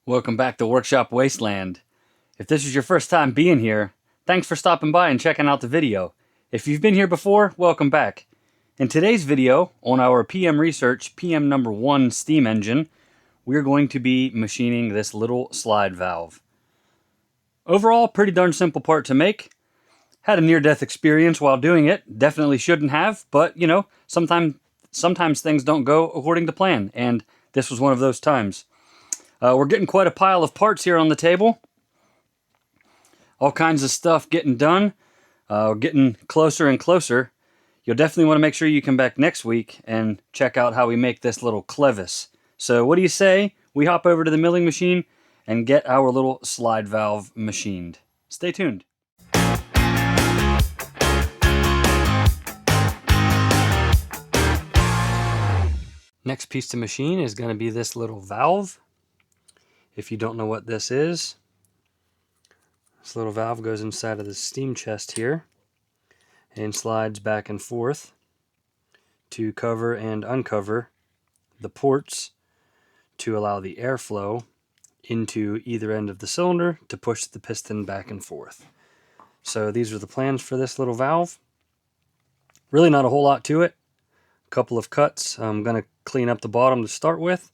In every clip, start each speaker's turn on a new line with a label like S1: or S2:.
S1: Welcome back to Workshop Wasteland. If this is your first time being here, thanks for stopping by and checking out the video. If you've been here before, welcome back. In today's video, on our PM Research PM1 steam engine, we're going to be machining this little slide valve. Overall, pretty darn simple part to make. Had a near-death experience while doing it. Definitely shouldn't have, but you know, sometimes things don't go according to plan, and this was one of those times. We're getting quite a pile of parts here on the table. All kinds of stuff getting done. Getting closer and closer. You'll definitely want to make sure you come back next week and check out how we make this little clevis. So what do you say we hop over to the milling machine and get our little slide valve machined? Stay tuned. Next piece to machine is going to be this little valve. If you don't know what this is, this little valve goes inside of the steam chest here and slides back and forth to cover and uncover the ports to allow the airflow into either end of the cylinder to push the piston back and forth. So these are the plans for this little valve. Really not a whole lot to it. A couple of cuts. I'm going to clean up the bottom to start with,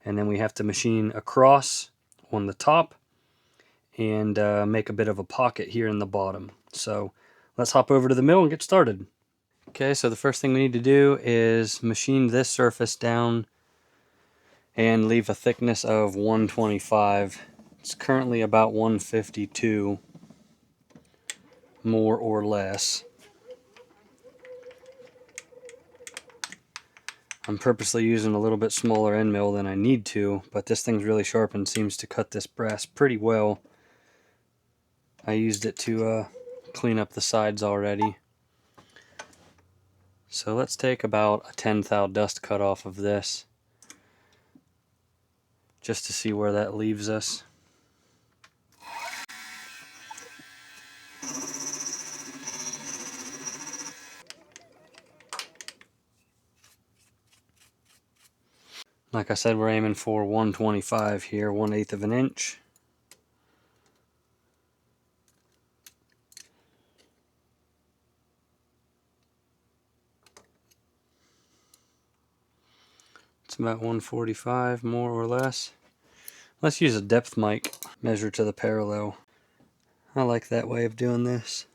S1: and then we have to machine across on the top and make a bit of a pocket here in the bottom. So let's hop over to the mill and get started. Okay, so the first thing we need to do is machine this surface down and leave a thickness of 125. It's currently about 152, more or less. I'm purposely using a little bit smaller end mill than I need to, but this thing's really sharp and seems to cut this brass pretty well. I used it to clean up the sides already. So let's take about a 10 thou dust cut off of this, just to see where that leaves us. Like I said, we're aiming for 125 here, 1/8 of an inch. It's about 145, more or less. Let's use a depth mic, measure to the parallel. I like that way of doing this.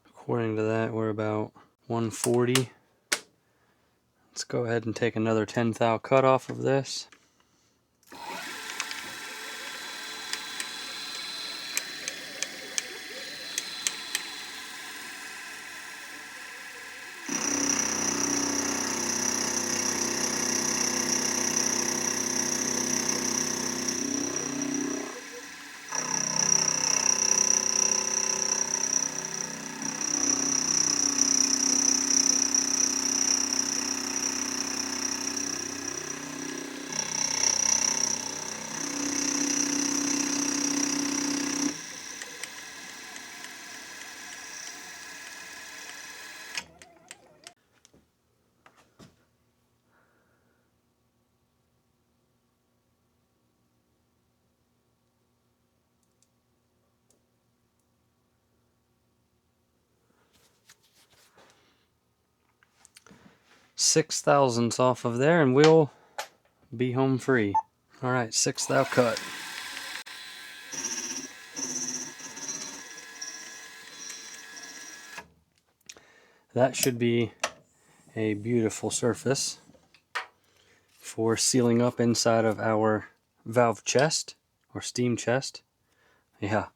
S1: According to that, we're about 140. Let's go ahead and take another 10 thou cut off of this. Six thousandths off of there and we'll be home free. Alright, 6 thou cut. That should be a beautiful surface for sealing up inside of our valve chest or steam chest. Yeah,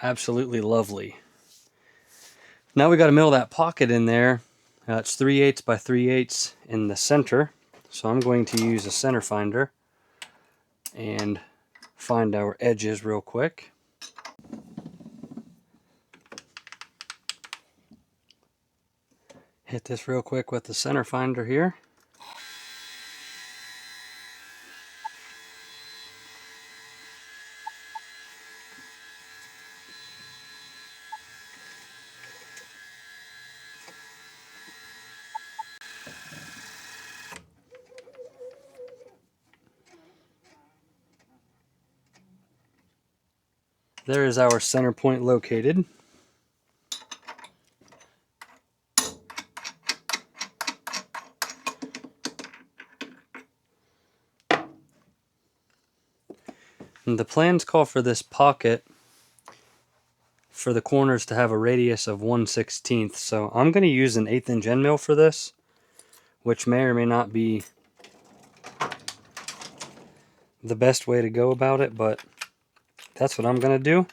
S1: absolutely lovely. Now we got to mill that pocket in there. It's 3/8 by 3/8 in the center, so I'm going to use a center finder and find our edges real quick. Hit this real quick with the center finder here. There is our center point located. And the plans call for this pocket for the corners to have a radius of 1/16, so I'm going to use an 1/8 inch end mill for this, which may or may not be the best way to go about it, but that's what I'm going to do,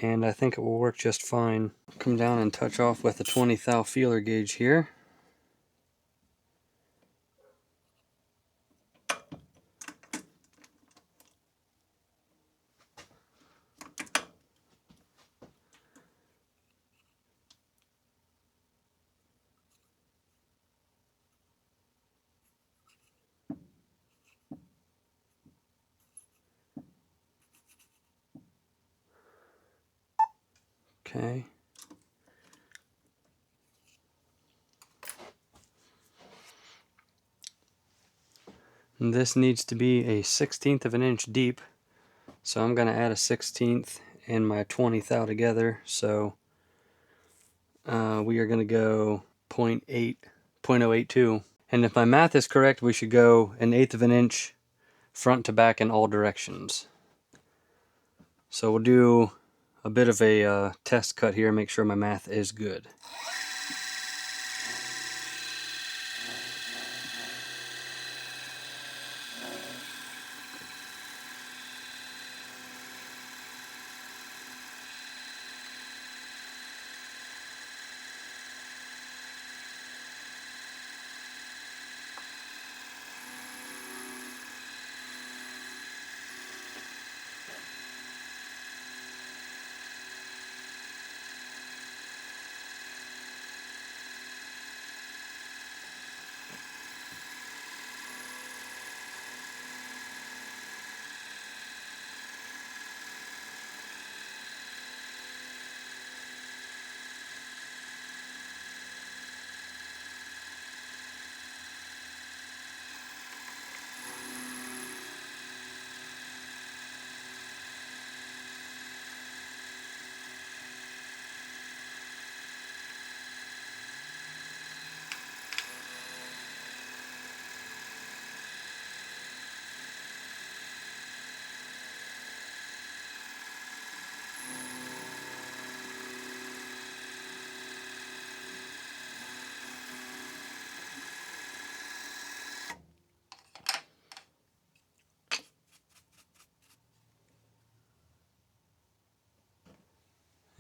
S1: and I think it will work just fine. Come down and touch off with a 20 thou feeler gauge here. Okay. And this needs to be a 1/16 of an inch deep, so I'm going to add a 1/16 and my 20 thou together, so we are going to go 0.82. And if my math is correct, we should go 1/8 of an inch front to back in all directions. So we'll do a bit of a test cut here, make sure my math is good.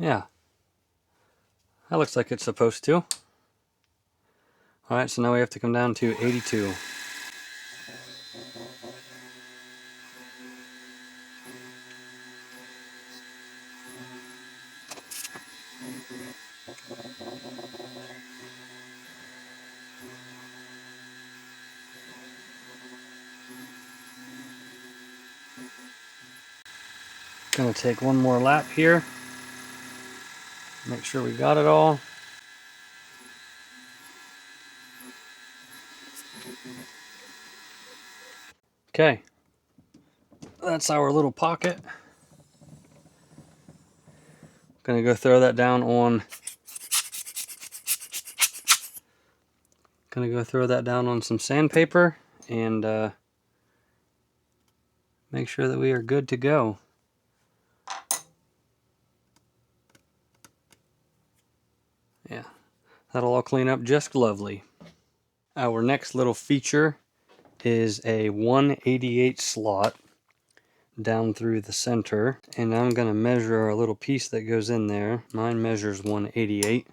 S1: Yeah, that looks like it's supposed to. Alright, so now we have to come down to 82. Gonna take one more lap here. Make sure we got it all. Okay, that's our little pocket. Gonna go throw that down on some sandpaper and make sure that we are good to go. Yeah, that'll all clean up just lovely. Our next little feature is a 1/88 slot down through the center, and I'm going to measure our little piece that goes in there. Mine measures 1/88,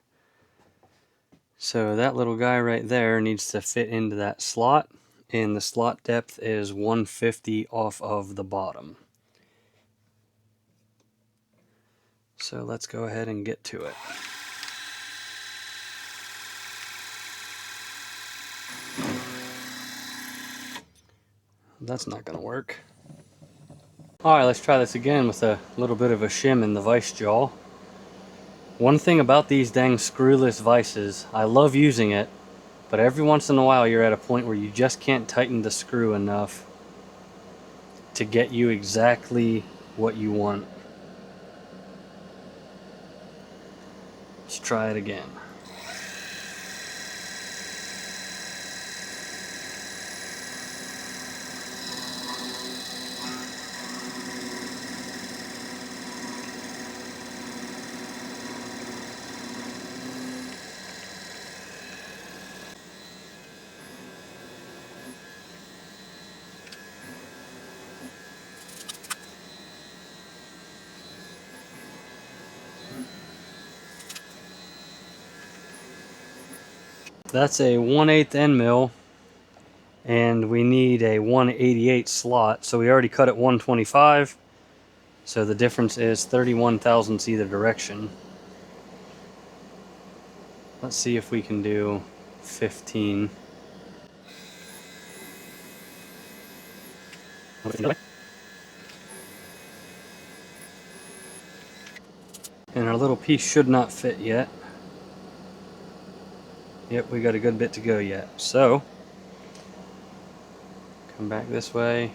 S1: so that little guy right there needs to fit into that slot, and the slot depth is 150 off of the bottom. So let's go ahead and get to it. That's not going to work. Alright, let's try this again with a little bit of a shim in the vice jaw. One thing about these dang screwless vices, I love using it, but every once in a while you're at a point where you just can't tighten the screw enough to get you exactly what you want. try it again. That's a 1/8 end mill, and we need a 1/88 slot, so we already cut it 125, so the difference is 31 thousandths either direction. Let's see if we can do 15. And our little piece should not fit yet. Yep, we got a good bit to go yet. So, come back this way.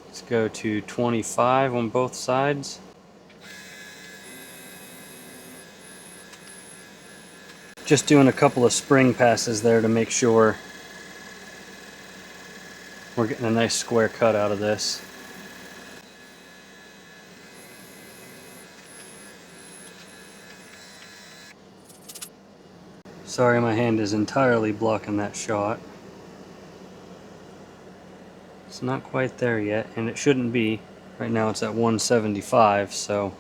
S1: Let's go to 25 on both sides. Just doing a couple of spring passes there to make sure we're getting a nice square cut out of this. Sorry, my hand is entirely blocking that shot. It's not quite there yet, and it shouldn't be. Right now it's at 175, so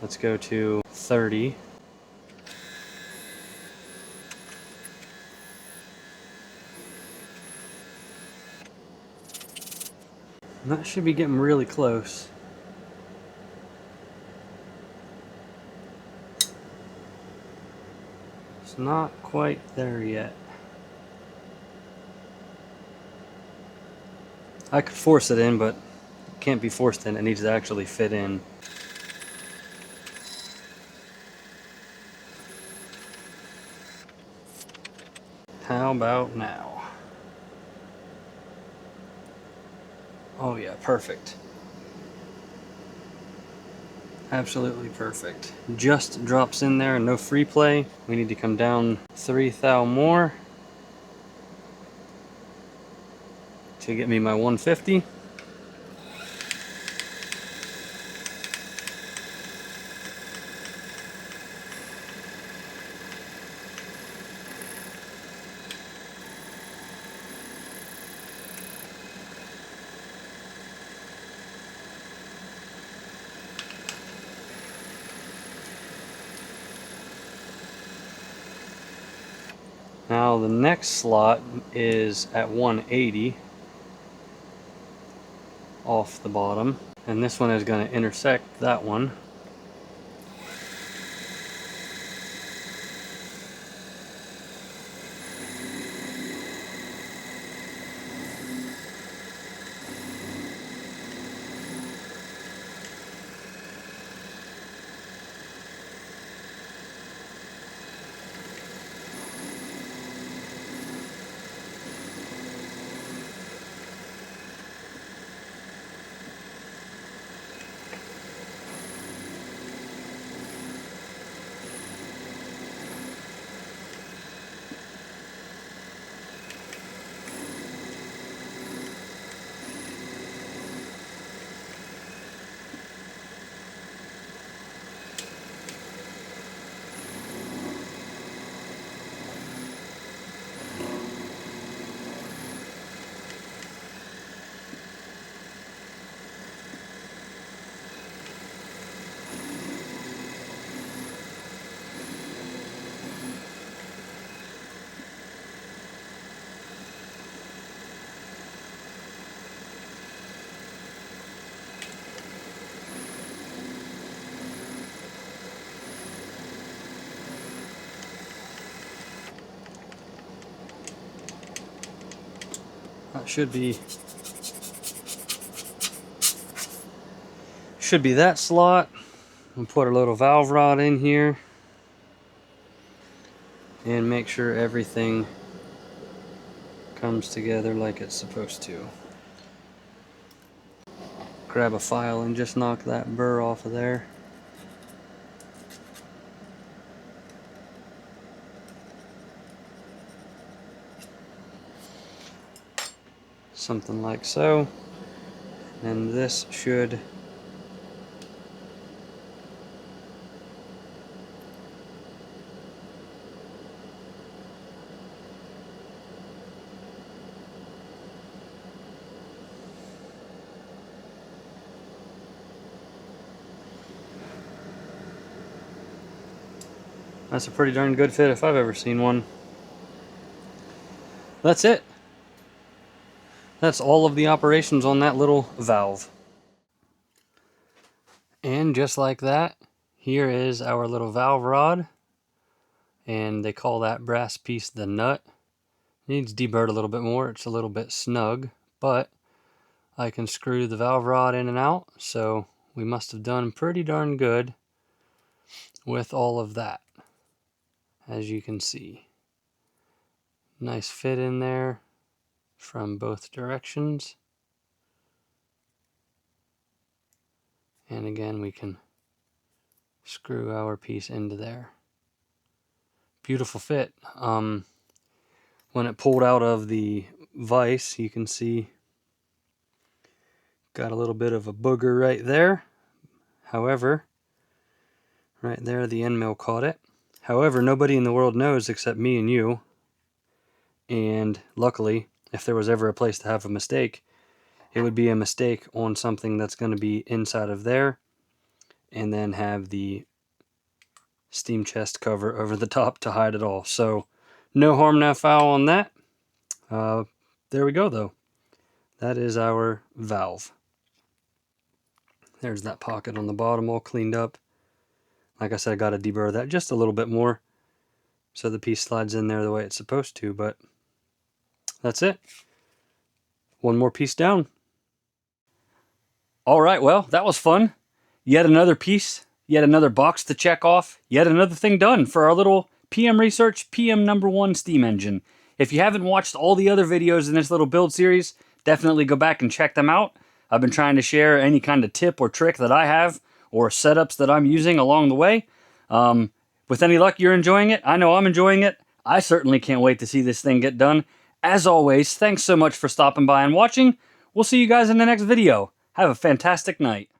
S1: let's go to 30. And that should be getting really close. It's not quite there yet. I could force it in, but it can't be forced in. It needs to actually fit in. How about now? Oh yeah, perfect. Absolutely perfect. Just drops in there, no free play. We need to come down 3 thou more to get me my 150. Now the next slot is at 180 off the bottom, and this one is going to intersect that one. That should be that slot. We'll put a little valve rod in here and make sure everything comes together like it's supposed to. Grab a file and just knock that burr off of there. something like so. And this should that's a pretty darn good fit if I've ever seen one. That's it. That's all of the operations on that little valve. And just like that, here is our little valve rod. And they call that brass piece the nut. Needs deburred a little bit more. It's a little bit snug, but I can screw the valve rod in and out, so we must have done pretty darn good with all of that, as you can see. Nice fit in there from both directions. And again, we can screw our piece into there. Beautiful fit. When it pulled out of the vise, you can see got a little bit of a booger right there. However, right there the end mill caught it. However, nobody in the world knows except me and you. And luckily, if there was ever a place to have a mistake, it would be a mistake on something that's going to be inside of there, and then have the steam chest cover over the top to hide it all. So no harm, no foul on that. There we go though. That is our valve. There's that pocket on the bottom all cleaned up. Like I said, I got to deburr that just a little bit more so the piece slides in there the way it's supposed to, but that's it. One more piece down. All right, well, that was fun. Yet another piece, yet another box to check off, yet another thing done for our little PM Research PM1 steam engine. If you haven't watched all the other videos in this little build series, definitely go back and check them out. I've been trying to share any kind of tip or trick that I have or setups that I'm using along the way. With any luck, you're enjoying it. I know I'm enjoying it. I certainly can't wait to see this thing get done. As always, thanks so much for stopping by and watching. We'll see you guys in the next video. Have a fantastic night.